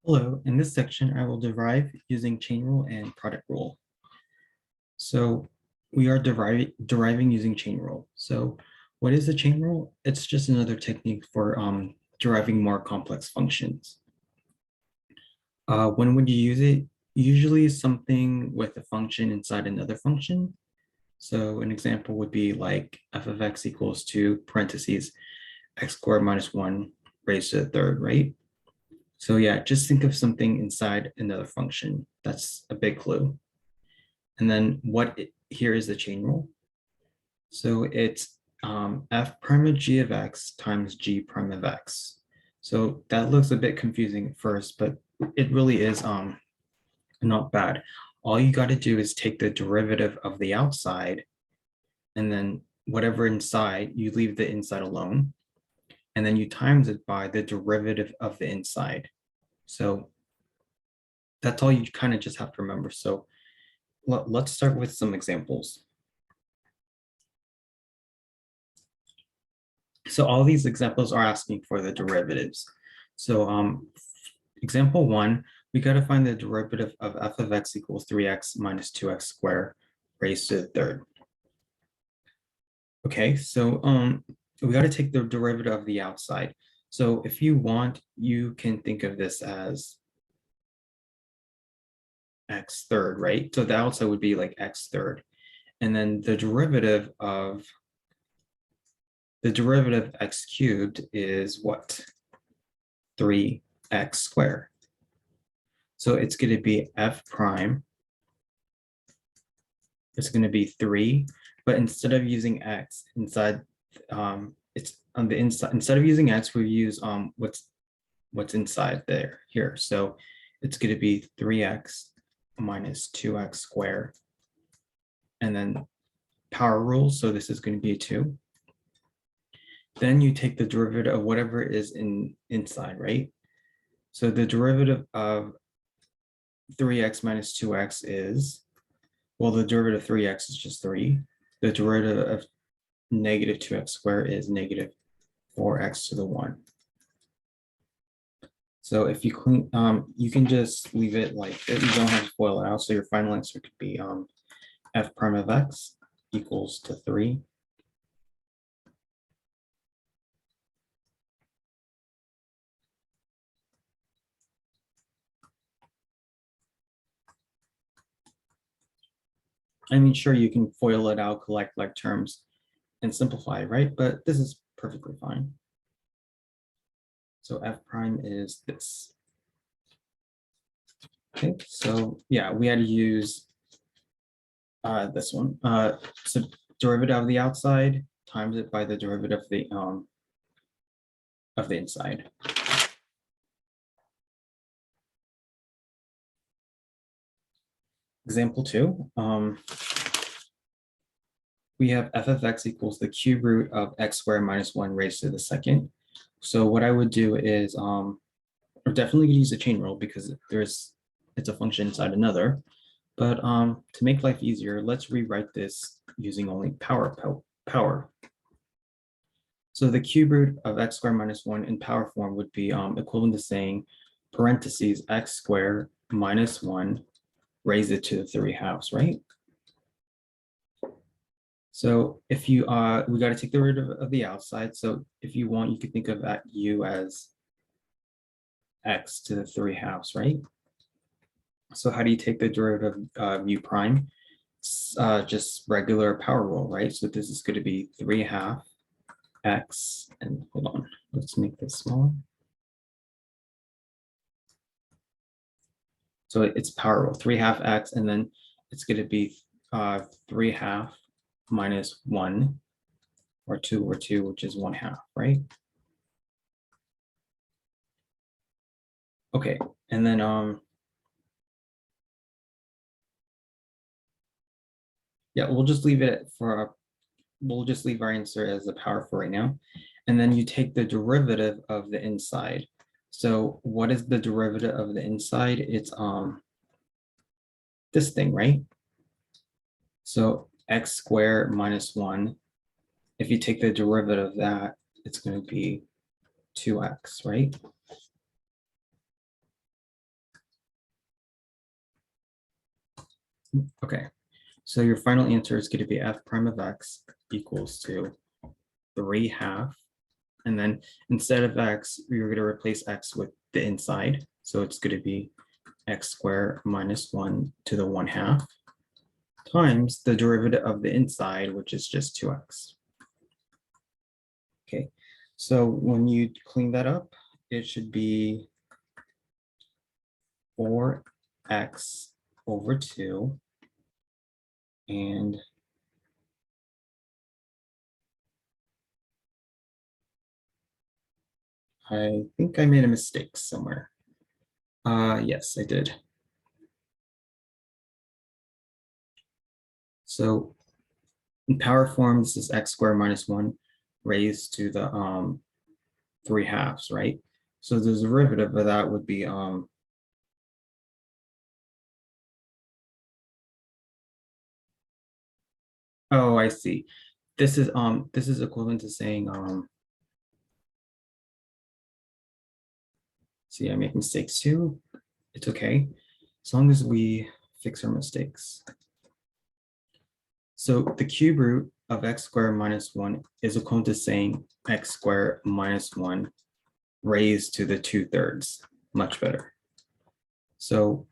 Hello, in this section, I will derive using chain rule and product rule. So we are deriving using chain rule. So what is the chain rule? It's just another technique for deriving more complex functions. When would you use it? Usually something with a function inside another function. So an example would be like f of x equals to parentheses x squared minus 1 raised to the third, right? So yeah, just think of something inside another function. That's a big clue. And then here is the chain rule. So it's f prime of g of x times g prime of x. So that looks a bit confusing at first, but it really is not bad. All you got to do is take the derivative of the outside, and then whatever inside, you leave the inside alone, and then you times it by the derivative of the inside. So that's all you kind of just have to remember. So let's start with some examples. So all these examples are asking for the derivatives. So example 1, we got to find the derivative of f of x equals 3x minus 2x squared raised to the third. Okay, so we got to take the derivative of the outside. So if you want, you can think of this as x third, right? So the outside would be like x third. And then the derivative of x cubed is what? 3x squared. So it's going to be f prime. It's going to be 3, but instead of using x inside, it's on the inside. Instead of using x, we use what's inside there here. So it's going to be 3x minus 2x squared, and then power rule. So this is going to be a 2. Then you take the derivative of whatever is inside, right? So the derivative of 3x minus 2x is, well, the derivative of 3x is just 3. The derivative of negative 2x squared is negative 4x to the 1. So if you clean, you can just leave it like it. You don't have to FOIL it out. So your final answer could be f prime of x equals to 3. I mean, sure, you can FOIL it out, collect like terms, and simplify, right? But this is perfectly fine. So f prime is this. Okay, so yeah, we had to use this one. So derivative of the outside times it by the derivative of the inside. Example 2. We have f of x equals the cube root of x squared minus 1 raised to the second. So what I would do is, or definitely use a chain rule because it's a function inside another. But to make life easier, let's rewrite this using only power. So the cube root of x squared minus 1 in power form would be equivalent to saying parentheses x squared minus 1 raise it to the 3/2, right? So if you we got to take the root of the outside. So if you want, you could think of that u as x to the 3/2, right? So how do you take the derivative of u prime? Just regular power rule, right? So this is going to be 3/2 x, and hold on, let's make this smaller. So it's power rule, 3/2 x, and then it's going to be 3/2 minus 1, or 2 over 2, which is 1/2, right? Okay, and then yeah, we'll just leave our answer as a power for right now. And then you take the derivative of the inside. So what is the derivative of the inside? It's this thing, right? So x squared minus 1. If you take the derivative of that, it's going to be 2x, right? Okay, so your final answer is going to be f prime of x equals to 3/2. And then instead of x, you're going to replace x with the inside. So it's going to be x squared minus 1 to the 1/2 times the derivative of the inside, which is just 2x. Okay, so when you clean that up, it should be 4x over 2. And I think I made a mistake somewhere. Yes, I did. So in power form, this is x squared minus 1 raised to the 3/2, right? So the derivative of that would be oh, I see. This is equivalent to saying see, I make mistakes too. It's okay, as long as we fix our mistakes. So the cube root of x squared minus 1 is equivalent to saying x squared minus 1 raised to the 2/3. Much better. So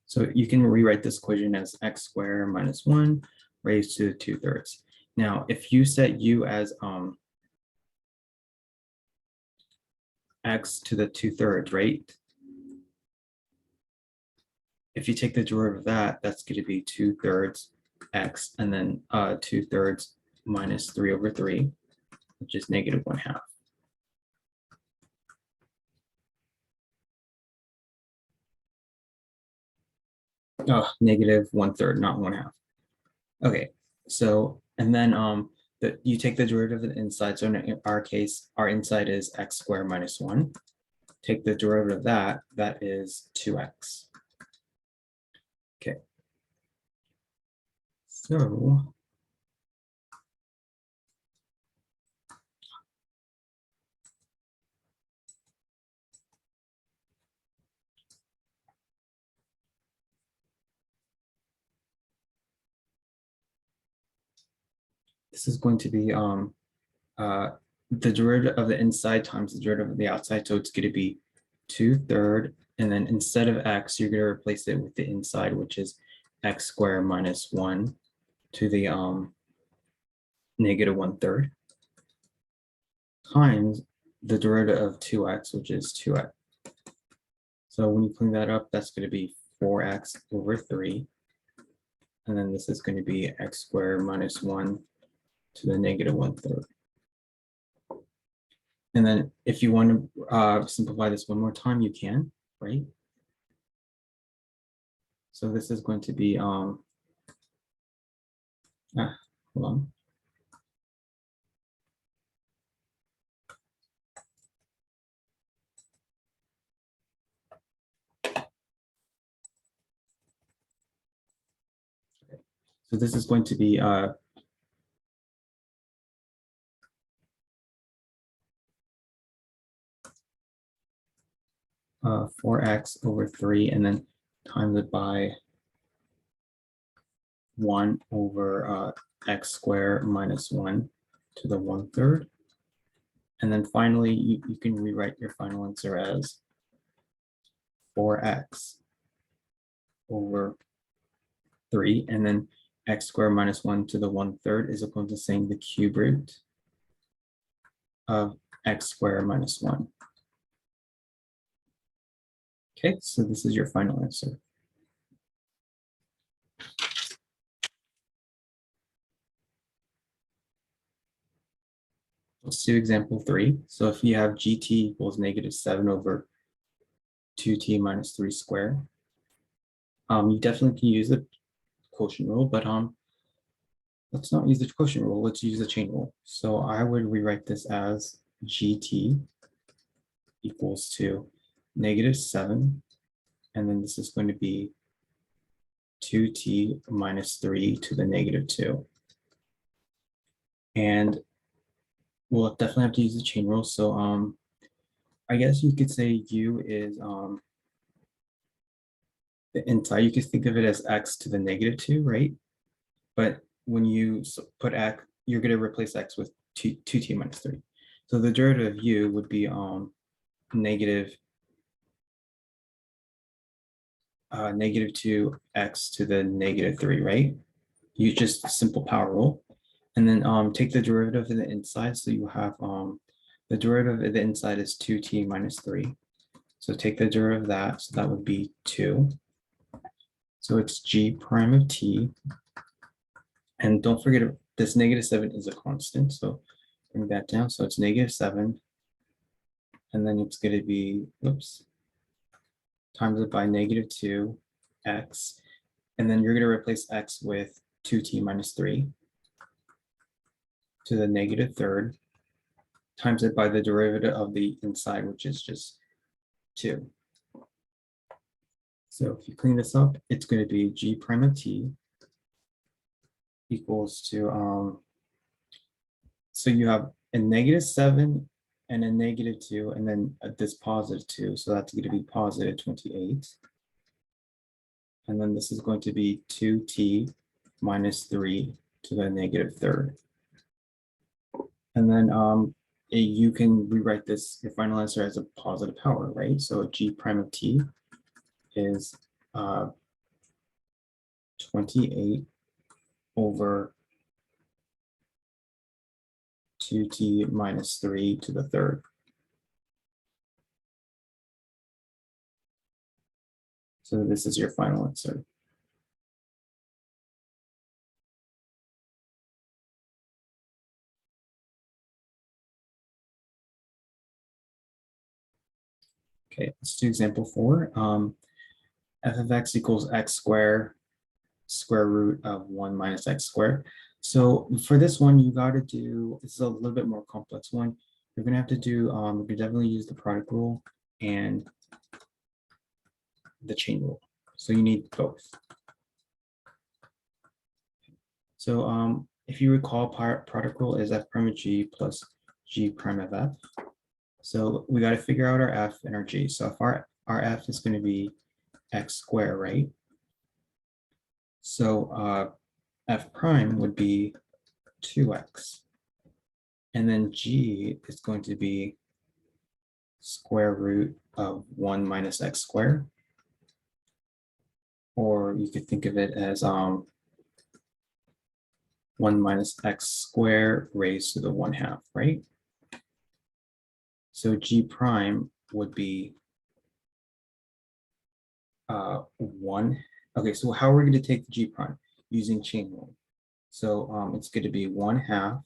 so you can rewrite this equation as x squared minus 1 raised to the 2/3. Now, if you set u as x to the 2/3, right? If you take the derivative of that, that's going to be 2/3 x, and then 2/3 minus 3 over 3, which is negative 1/2. Oh, negative 1/3, not 1/2. Okay, so and then you take the derivative of the inside. So in our case, our inside is x squared minus 1. Take the derivative of that, that is 2x. Okay. So this is going to be the derivative of the inside times the derivative of the outside. So it's going to be 2/3, and then instead of x, you're going to replace it with the inside, which is x squared minus 1 to the negative 1/3 times the derivative of 2x, which is 2x. So when you clean that up, that's going to be 4x over 3. And then this is going to be x squared minus 1 to the negative 1/3. And then if you want to simplify this one more time, you can, right? So this is going to be, hold on. So this is going to be 4x over 3, and then times it by 1 over x squared minus 1 to the 1/3. And then finally, you can rewrite your final answer as 4x over 3, and then x squared minus 1 to the 1/3 is equal to saying the cube root of x squared minus 1. Okay, so this is your final answer. Let's do example 3. So if you have gt equals negative 7 over 2t minus 3 squared, you definitely can use the quotient rule, but let's not use the quotient rule, let's use the chain rule. So I would rewrite this as gt equals to negative 7, and then this is going to be 2t minus 3 to the negative 2. And we'll definitely have to use the chain rule. So I guess you could say u is the inside. You could think of it as x to the negative 2, right? But when you put x, you're going to replace x with 2t minus 3. So the derivative of u would be negative 2x to the negative 3, right? You just simple power rule. And then take the derivative of the inside. So you have the derivative of the inside is 2t minus 3. So take the derivative of that. So that would be 2. So it's g prime of t. And don't forget, this negative 7 is a constant. So bring that down. So it's negative 7. And then it's going to be, oops, times it by negative 2x. And then you're going to replace x with 2t minus 3 to the negative third, times it by the derivative of the inside, which is just 2. So if you clean this up, it's going to be g prime of t equals to, so you have a negative 7 and a negative 2, and then this positive 2. So that's going to be positive 28. And then this is going to be 2t minus 3 to the negative third. And then you can rewrite this, your final answer as a positive power, right? So g prime of t is 28 over 2t minus 3 to the third. So this is your final answer. Okay, let's do example 4. F of x equals x squared square root of 1 minus x squared. So for this one, you got to do, this is a little bit more complex one. You're going to have to do, you can definitely use the product rule and the chain rule. So you need both. So if you recall, product rule is f prime of g plus g prime of f. So we got to figure out our f and our g. So if our f is going to be x squared, right? So f prime would be 2x. And then g is going to be square root of 1 minus x squared. Or you could think of it as 1 minus x squared raised to the 1/2, right? So g prime would be 1. Okay, so how are we going to take the g prime? Using chain rule. So it's going to be 1/2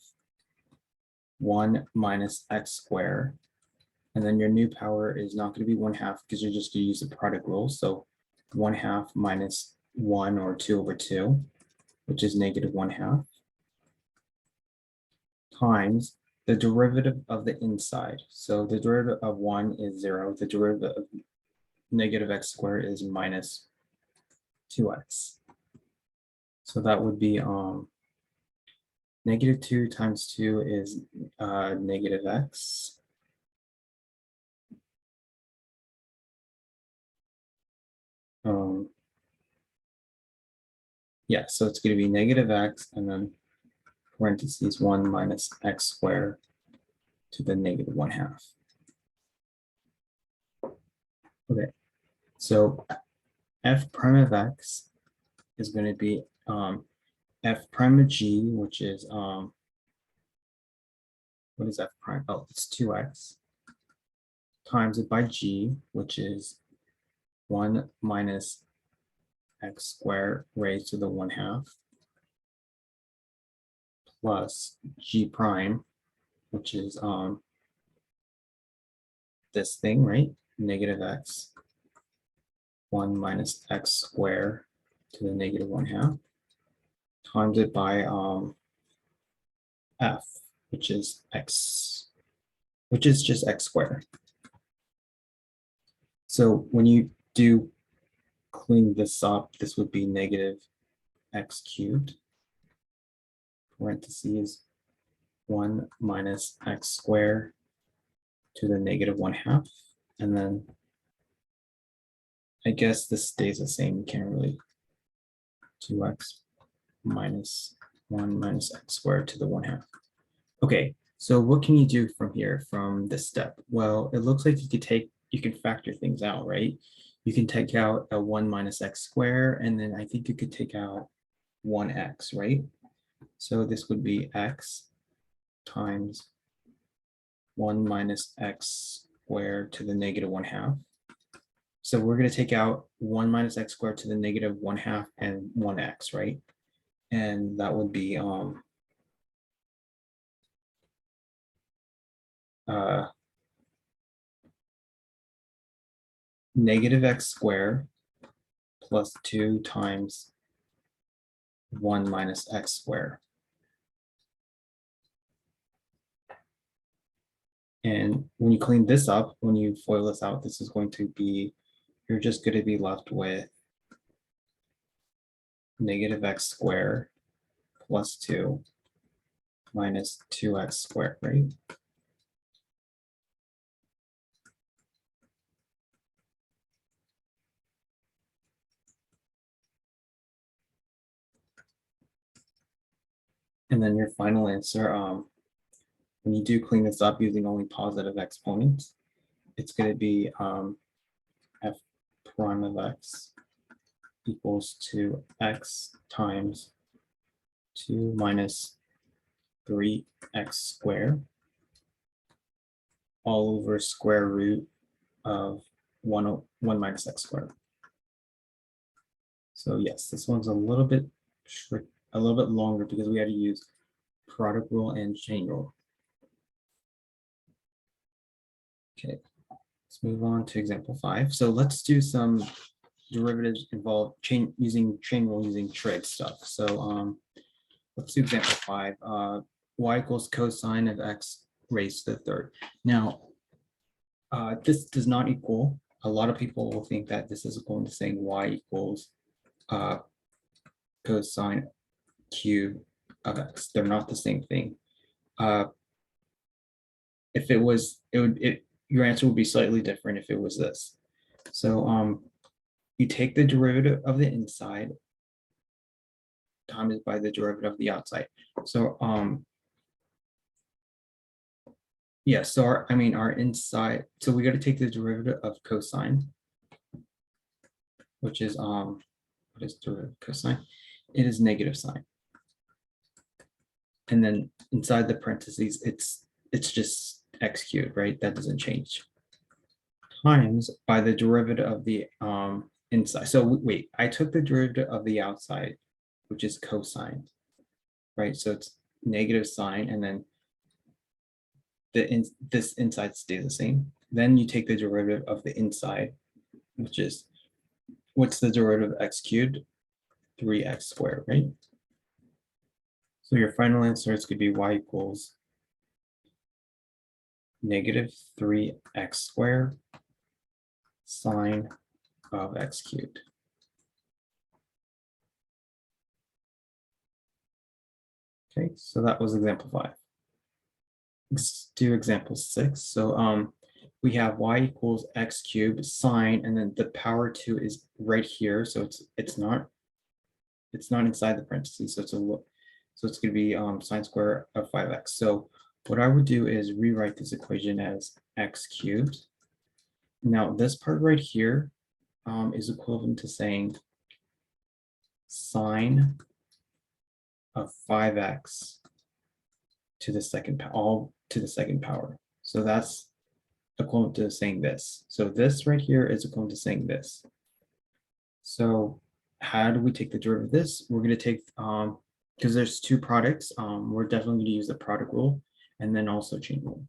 1 minus x squared. And then your new power is not going to be 1/2 because you're just going to use the product rule. So 1/2 minus 1 or 2 over 2, which is negative 1/2, times the derivative of the inside. So the derivative of 1 is 0. The derivative of negative x squared is minus 2x. So that would be negative 2 times 2 is negative x. Yeah, so it's going to be negative x and then parentheses 1 minus x squared to the negative 1/2. Okay, so f prime of x is going to be f prime of g, which is what is f prime? Oh, it's 2x times it by g, which is 1 minus x squared raised to the 1/2 plus g prime, which is this thing, right? Negative x 1 minus x squared to the negative 1/2 times it by f, which is x, which is just x squared. So when you do clean this up, this would be negative x cubed, parentheses 1 minus x squared to the negative 1/2. And then I guess this stays the same. You can't really 2x minus 1 minus x squared to the 1/2. Okay, so what can you do from here, from this step? Well, it looks like you can factor things out, right? You can take out a 1 minus x squared, and then I think you could take out 1x, right? So this would be x times 1 minus x squared to the negative 1/2. So we're going to take out 1 minus x squared to the negative 1/2 and 1x, right? And that would be negative x squared plus 2 times 1 minus x squared. And when you clean this up, when you FOIL this out, this is going to be, you're just going to be left with negative x squared plus 2 minus 2x squared, right? And then your final answer, when you do clean this up using only positive exponents, it's going to be f prime of x equals to x times 2 minus 3x squared all over square root of 1 minus x squared. So yes, this one's a little bit longer because we had to use product rule and chain rule. Okay, let's move on to example 5. So let's do some derivatives involved using chain rule using trig stuff. So let's do example 5. Y equals cosine of x raised to the third. Now, this does not equal. A lot of people will think that this is going to saying y equals cosine cube of x. They're not the same thing. If it was, your answer would be slightly different if it was this. So you take the derivative of the inside times by the derivative of the outside. So yeah, so our inside, so we got to take the derivative of cosine, which is what is derivative of cosine? It is negative sine. And then inside the parentheses, it's just x cubed, right? That doesn't change. Times by the derivative of the inside. So wait, I took the derivative of the outside, which is cosine, right? So it's negative sine, and then this inside stays the same. Then you take the derivative of the inside, which is, what's the derivative of x cubed? 3x squared, right? So your final answer is going to be y equals negative 3x squared sine of x cubed. Okay, so that was example 5. Let's do example 6. So we have y equals x cubed sine, and then the power 2 is right here, so it's not inside the parentheses, so it's going to be sine square of 5x. So what I would do is rewrite this equation as x cubed. Now this part right here is equivalent to saying sine of 5x to the second power, all to the second power. So that's equivalent to saying this. So this right here is equivalent to saying this. So how do we take the derivative of this? We're going to take, because there's two products, we're definitely going to use the product rule and then also chain rule.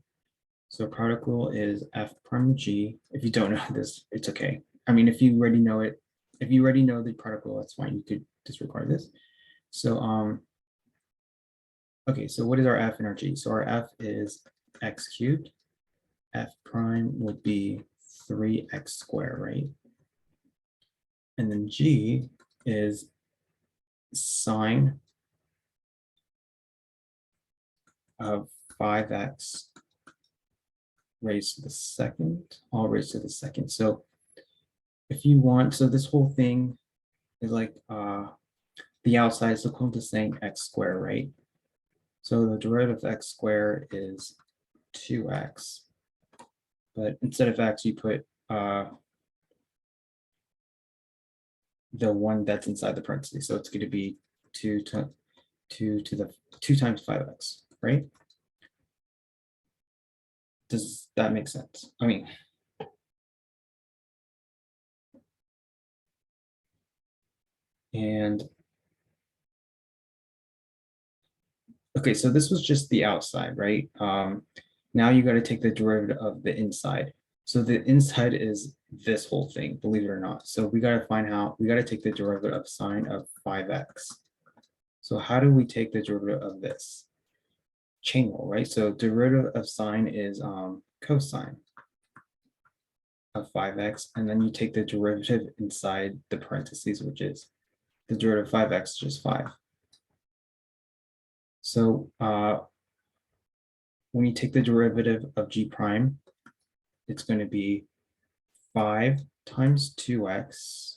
So product rule is f prime g. If you don't know this, it's okay. I mean, if you already know it, if you already know the product rule, that's fine. You could disregard this. So okay, so what is our f and our g? So our f is x cubed. F prime would be 3x squared, right? And then g is sine of 5x raised to the second, all raised to the second. So if you want, so this whole thing is like the outside is equal to saying x squared, right? So the derivative of x squared is 2x, but instead of x, you put the one that's inside the parentheses. So it's going to be 2 to the 2 times 5x, right? Does that make sense? I mean, and okay, so this was just the outside, right? Now you got to take the derivative of the inside. So the inside is this whole thing, believe it or not. So we got to find how, we got to take the derivative of sine of 5x. So how do we take the derivative of this? Chain rule, right? So derivative of sine is cosine of 5x, and then you take the derivative inside the parentheses, which is the derivative of 5x, which is 5. So when you take the derivative of g prime, it's going to be 5 times 2x,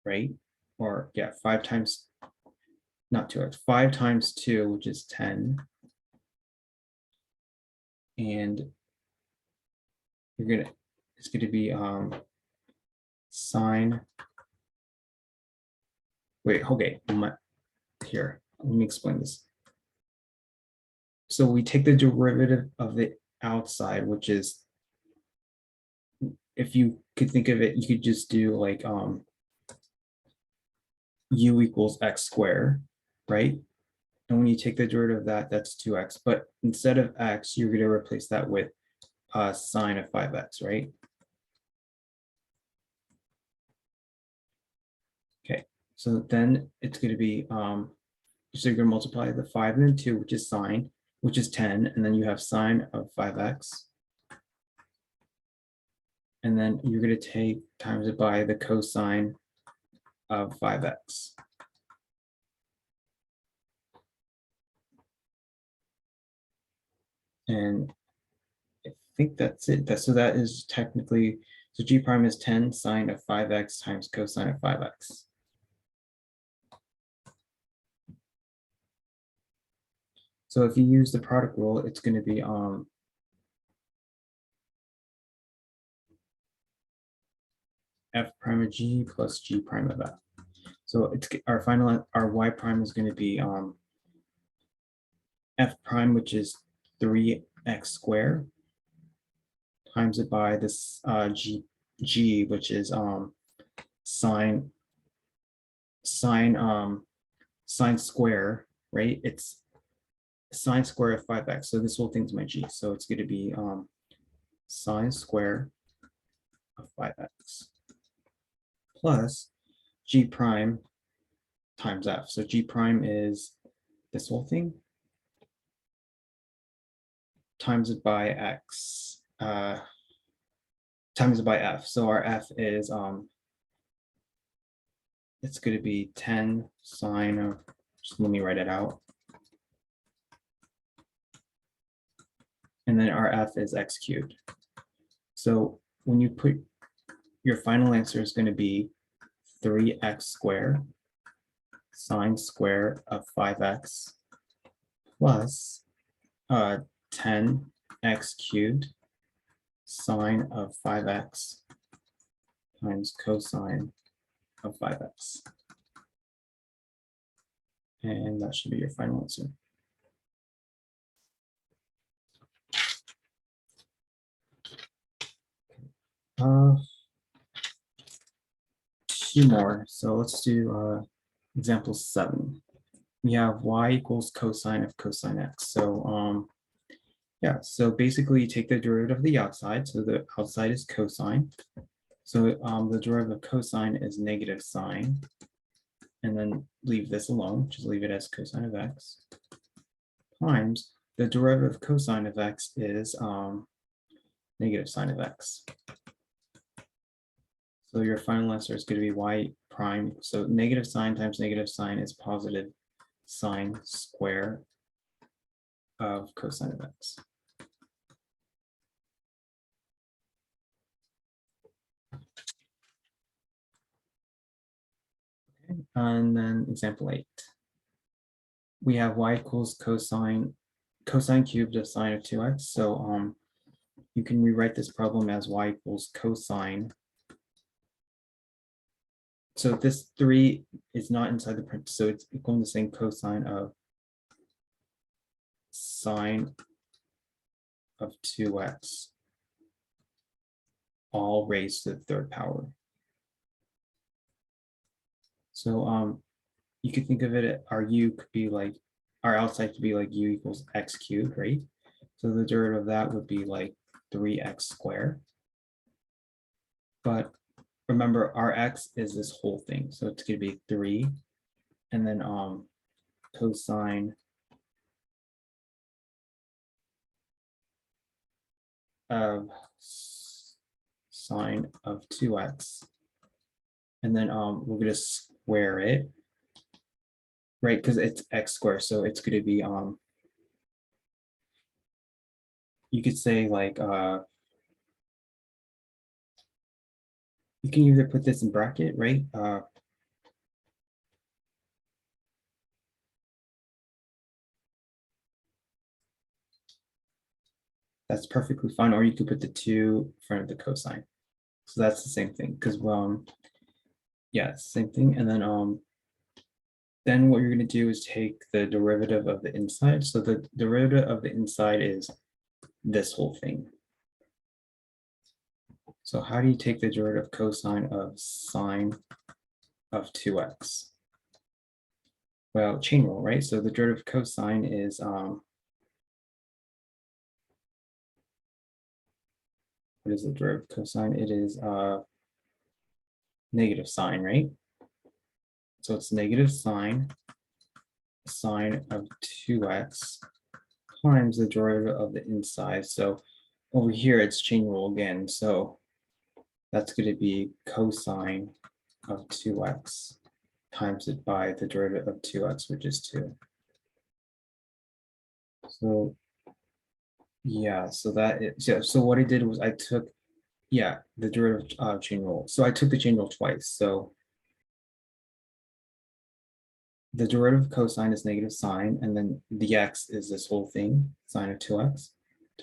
right? Or yeah, 5 times, not 2x, 5 times 2, which is 10. And it's going to be sine, wait, okay, here, let me explain this. So we take the derivative of the outside, which is, if you could think of it, you could just do like u equals x squared, right? And when you take the derivative of that, that's 2x. But instead of x, you're going to replace that with sine of 5x, right? Okay, so then it's going to be, so you're going to multiply the 5 and then 2, which is sine, which is 10. And then you have sine of 5x. And then you're going to take times it by the cosine of 5x. And I think that's it. So that is technically, so g prime is 10 sine of 5x times cosine of 5x. So if you use the product rule, it's going to be f prime of g plus g prime of f. So it's our y prime is going to be f prime, which is 3x squared, times it by this g, which is sine square, right? It's sine square of 5x. So this whole thing's my g. So it's going to be sine square of 5x plus g prime times f. So g prime is this whole thing times it by x, times it by f. So our f is it's going to be 10 sine of, just let me write it out. And then our f is x cubed. So when you put, your final answer is going to be 3x squared sine square of 5x plus 10x cubed sine of 5x times cosine of 5x. And that should be your final answer. Two more. So let's do example 7. We have y equals cosine of cosine x. So yeah, so basically you take the derivative of the outside. So the outside is cosine. So the derivative of cosine is negative sine. And then leave this alone, just leave it as cosine of x, times the derivative of cosine of x is negative sine of x. So your final answer is going to be y prime. So negative sign times negative sign is positive sine square of cosine of x. Okay. And then example 8. We have y equals cosine cubed of sine of 2x. So you can rewrite this problem as y equals cosine. So this 3 is not inside the print, so it's equal to saying cosine of sine of 2x, all raised to the third power. So you could think of it, our u could be like, our outside could be like u equals x cubed, right? So the derivative of that would be like 3x squared. But remember, our x is this whole thing, so it's going to be 3, and then cosine of sine of 2x, and then we're going to square it, right? Because it's x squared, so it's going to be you could say like you can either put this in bracket, right? That's perfectly fine, or you could put the 2 in front of the cosine. So that's the same thing, because yeah, it's the same thing. And then what you're going to do is take the derivative of the inside. So the derivative of the inside is this whole thing. So how do you take the derivative of cosine of sine of 2x? Well, chain rule, right? So the derivative of cosine is what is the derivative of cosine? It is negative sine, right? So it's negative sine of 2x times the derivative of the inside. So over here, it's chain rule again. So that's going to be cosine of 2x times it by the derivative of 2x, which is 2. So yeah, so that is, yeah, so what I did was I took, yeah, the derivative chain rule. So I took the chain rule twice. So the derivative of cosine is negative sine, and then the x is this whole thing, sine of 2x,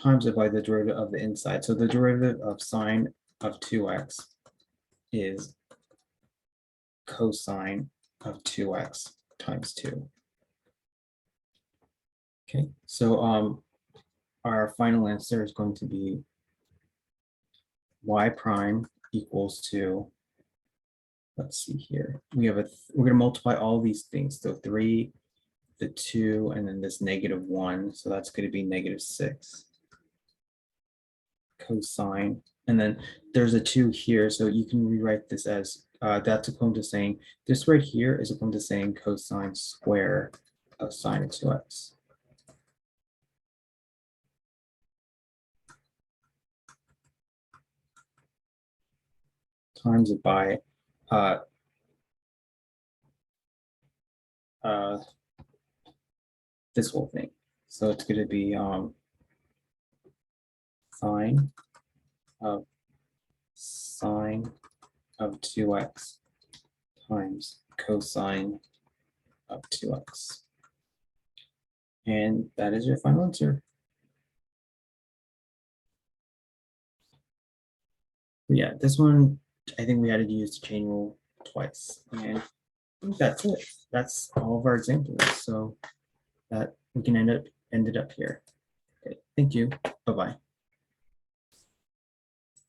times it by the derivative of the inside. So the derivative of sine of 2x is cosine of 2x times 2. Okay, so our final answer is going to be y prime equals to, let's see here, we're going to multiply all these things. So 3, the 2, and then this -1. So that's going to be -6 cosine. And then there's a 2 here. So you can rewrite this as that's equivalent to saying this right here is equivalent to saying cosine square of sine of 2x. Times it by this whole thing. So it's going to be sine of 2x times cosine of 2x. And that is your final answer. Yeah, this one, I think we had to use the chain rule twice. And I think that's it. That's all of our examples. So that we can end it up here. Okay, thank you. Bye-bye.